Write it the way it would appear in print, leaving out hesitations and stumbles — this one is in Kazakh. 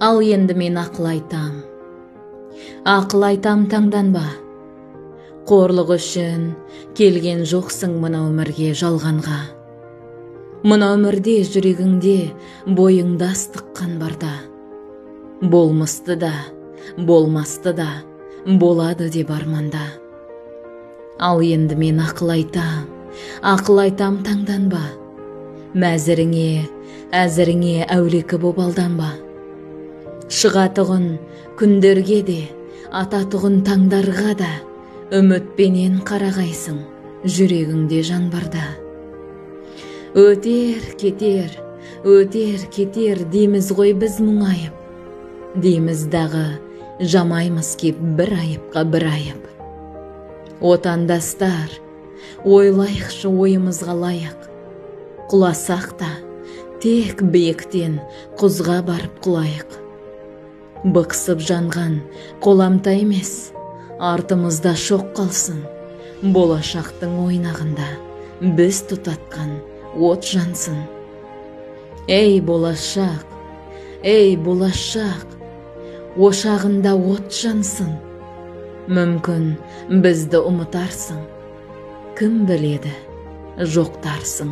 Ал енді мен ақыл айтам таңданба. Қорлық үшін келген жоқсың мына өмірге жалғанға. Мына өмірде жүрегіңде бойыңда ыстыққан барда. Болмысты да, болмасты да, болады деп арманда. Ал енді мен ақыл айтам таңданба. Мәзіріңе, әзіріңе әулекі боп алданба. Шығатұғын күндерге де, ататұғын таңдарға да, үмітпенен қарағайсың, жүрегіңде жан барда. Өтер, кетер дейміз ғой біз мұңайып. Дейміз дағы, жамаймыз кеп бір айыпқа бір айып. Отандастар, ойлайықшы ойымызға лайық. Құласақ та, тек биіктен құзға барып құлайық. Бықсып жанған қоламта емес, артымызда шоқ қалсын. Болашақтың ойнағында біз тұтатқан от жансın. Ей болашақ, ошағында от жансın. Мүмкін бізді ұмытарсың, кім біледі, жоқтарсың.